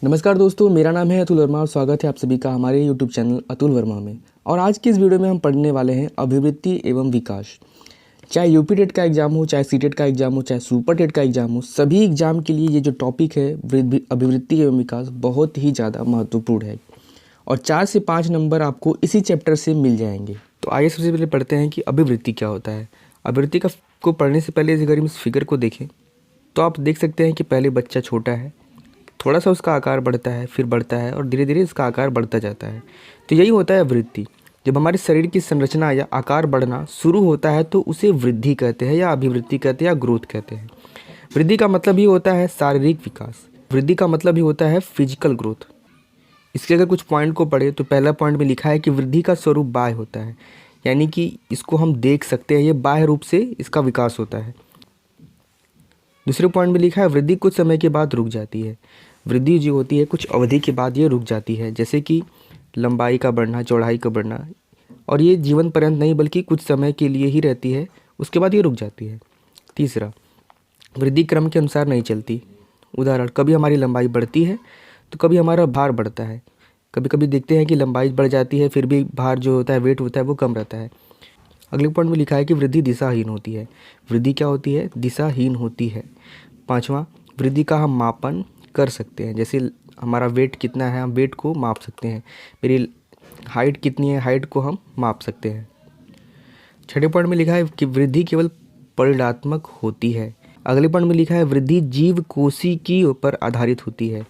नमस्कार दोस्तों, मेरा नाम है अतुल वर्मा और स्वागत है आप सभी का हमारे YouTube चैनल अतुल वर्मा में। और आज की इस वीडियो में हम पढ़ने वाले हैं अभिवृत्ति एवं विकास। चाहे यूपी टेट का एग्जाम हो, चाहे सीटेट का एग्जाम हो, चाहे सुपर टेट का एग्जाम हो, सभी एग्जाम के लिए ये जो टॉपिक है अभिवृत्ति एवं विकास बहुत ही ज़्यादा महत्वपूर्ण है। और 4 से 5 नंबर आपको इसी चैप्टर से मिल जाएंगे। तो आइए सबसे पहले पढ़ते हैं कि अभिवृत्ति क्या होता है। अभिवृत्ति को पढ़ने से पहले अगर हम इस फिगर को देखें तो आप देख सकते हैं कि पहले बच्चा छोटा है, थोड़ा सा उसका आकार बढ़ता है, फिर बढ़ता है और धीरे धीरे इसका आकार बढ़ता जाता है। तो यही होता है वृद्धि। जब हमारे शरीर की संरचना या आकार बढ़ना शुरू होता है तो उसे वृद्धि कहते हैं या अभिवृद्धि कहते हैं या ग्रोथ कहते हैं। वृद्धि का मतलब ही होता है शारीरिक विकास, वृद्धि का मतलब ही होता है फिजिकल ग्रोथ। इसके अगर कुछ पॉइंट को पढ़े तो पहला पॉइंट में लिखा है कि वृद्धि का स्वरूप बाह्य होता है, यानी कि इसको हम देख सकते हैं, ये बाह्य रूप से इसका विकास होता है। दूसरे पॉइंट में लिखा है वृद्धि कुछ समय के बाद रुक जाती है। वृद्धि जो होती है कुछ अवधि के बाद ये रुक जाती है, जैसे कि लंबाई का बढ़ना, चौड़ाई का बढ़ना, और ये जीवन पर्यंत नहीं बल्कि कुछ समय के लिए ही रहती है, उसके बाद ये रुक जाती है। तीसरा, वृद्धि क्रम के अनुसार नहीं चलती। उदाहरण, कभी हमारी लंबाई बढ़ती है तो कभी हमारा भार बढ़ता है। कभी कभी देखते हैं कि लंबाई बढ़ जाती है फिर भी भार जो होता है, वेट होता है, वो कम रहता है। अगले पॉइंट में लिखा है कि वृद्धि दिशाहीन होती है। वृद्धि क्या होती है? दिशाहीन होती है। पांचवा, वृद्धि का हम मापन कर सकते हैं। जैसे हमारा वेट कितना है, हम वेट को माप सकते हैं। मेरी हाइट कितनी है, हाइट को हम माप सकते हैं। छठे पॉइंट में लिखा है कि वृद्धि केवल परिणात्मक होती है। अगले पॉइंट में लिखा है वृद्धि जीव कोशिकीयों पर आधारित होती है,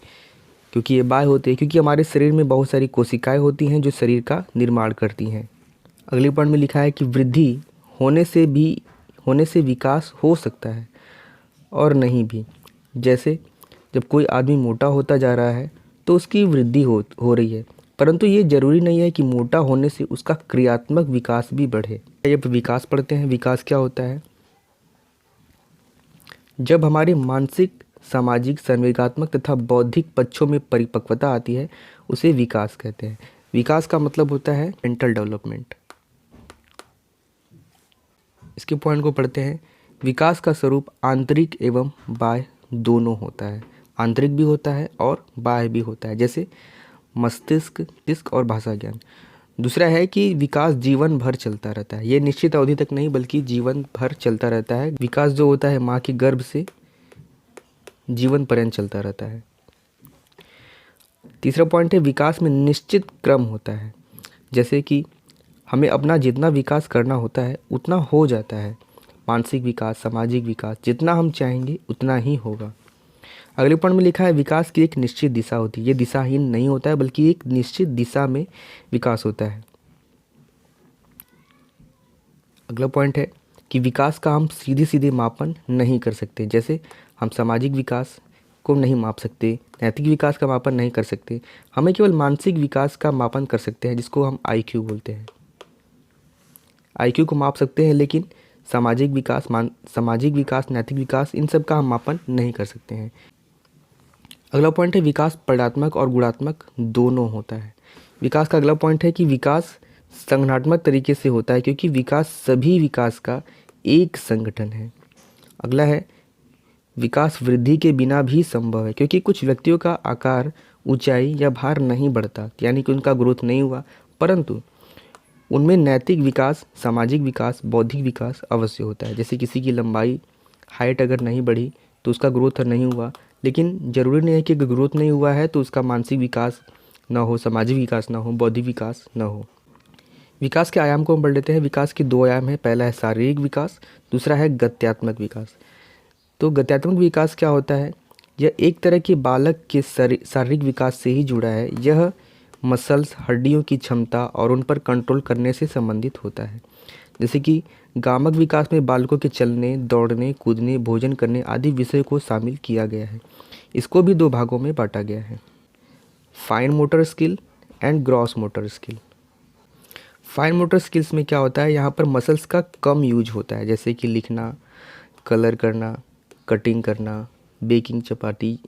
क्योंकि ये बाह्य होते हैं, क्योंकि हमारे शरीर में बहुत सारी कोशिकाएं होती हैं जो शरीर का निर्माण करती हैं। अगले पॉइंट में लिखा है कि वृद्धि होने से विकास हो सकता है और नहीं भी। जैसे जब कोई आदमी मोटा होता जा रहा है तो उसकी वृद्धि हो रही है, परंतु ये जरूरी नहीं है कि मोटा होने से उसका क्रियात्मक विकास भी बढ़े। जब विकास पढ़ते हैं, विकास क्या होता है? जब हमारे मानसिक, सामाजिक, संवेगात्मक तथा बौद्धिक पक्षों में परिपक्वता आती है उसे विकास कहते हैं। विकास का मतलब होता है मेंटल डेवलपमेंट। इसके पॉइंट को पढ़ते हैं। विकास का स्वरूप आंतरिक एवं बाह्य दोनों होता है। आंतरिक भी होता है और बाह्य भी होता है, जैसे मस्तिष्क और भाषा ज्ञान। दूसरा है कि विकास जीवन भर चलता रहता है। ये निश्चित अवधि तक नहीं बल्कि जीवन भर चलता रहता है। विकास जो होता है माँ के गर्भ से जीवन पर्यंत चलता रहता है। तीसरा पॉइंट है विकास में निश्चित क्रम होता है, जैसे कि हमें अपना जितना विकास करना होता है उतना हो जाता है। मानसिक विकास, सामाजिक विकास, जितना हम चाहेंगे उतना ही होगा। अगले पॉइंट में लिखा है विकास की एक निश्चित दिशा होती है। ये दिशाहीन नहीं होता है बल्कि एक निश्चित दिशा में विकास होता है। अगला पॉइंट है कि विकास का हम सीधे सीधे मापन नहीं कर सकते। जैसे हम सामाजिक विकास को नहीं माप सकते, नैतिक विकास का मापन नहीं कर सकते। हमें केवल मानसिक विकास का मापन कर सकते हैं, जिसको हम IQ बोलते हैं। IQ को माप सकते हैं, लेकिन सामाजिक विकास, नैतिक विकास, इन सब का हम मापन नहीं कर सकते हैं। अगला पॉइंट है विकास परिणात्मक और गुणात्मक दोनों होता है। विकास का अगला पॉइंट है कि विकास संगठनात्मक तरीके से होता है, क्योंकि विकास सभी विकास का एक संगठन है। अगला है विकास वृद्धि के बिना भी संभव है, क्योंकि कुछ व्यक्तियों का आकार, ऊंचाई या भार नहीं बढ़ता, यानी कि उनका ग्रोथ नहीं हुआ, परंतु उनमें नैतिक विकास, सामाजिक विकास, बौद्धिक विकास अवश्य होता है। जैसे किसी की लंबाई, हाइट अगर नहीं बढ़ी तो उसका ग्रोथ नहीं हुआ, लेकिन ज़रूरी नहीं है कि अगर ग्रोथ नहीं हुआ है तो उसका मानसिक विकास ना हो, सामाजिक विकास ना हो, बौद्धिक विकास ना हो। विकास के आयाम को हम बढ़ लेते हैं। विकास के 2 आयाम हैं। पहला है शारीरिक विकास, दूसरा है गत्यात्मक विकास। तो गत्यात्मक विकास क्या होता है? यह एक तरह के बालक के शारीरिक विकास से ही जुड़ा है। यह मसल्स, हड्डियों की क्षमता और उन पर कंट्रोल करने से संबंधित होता है। जैसे कि गामक विकास में बालकों के चलने, दौड़ने, कूदने, भोजन करने आदि विषय को शामिल किया गया है। इसको भी 2 भागों में बांटा गया है, fine motor skill and gross motor skill. Fine motor skills में क्या होता है? यहाँ पर मसल्स का कम यूज होता है, जैसे कि लिखना, कलर करना, कटिंग करना, बेकिंग चपाती।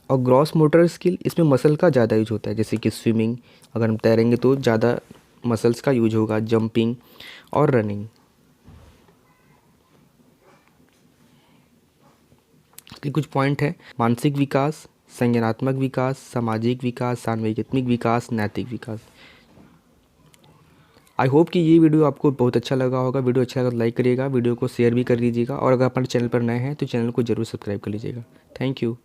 और ग्रॉस मोटर स्किल, इसमें मसल का ज़्यादा यूज होता है, जैसे कि स्विमिंग, अगर हम तैरेंगे तो ज़्यादा मसल्स का यूज होगा, जंपिंग और रनिंग। इसके कुछ पॉइंट है: मानसिक विकास, संज्ञानात्मक विकास, सामाजिक विकास, सार्वजनिक विकास, नैतिक विकास। आई होप कि ये वीडियो आपको बहुत अच्छा लगा होगा। वीडियो अच्छा लगा तो लाइक करिएगा, वीडियो को शेयर भी कर दीजिएगा, और अगर अपने चैनल पर नए हैं तो चैनल को जरूर सब्सक्राइब कर लीजिएगा। Thank you.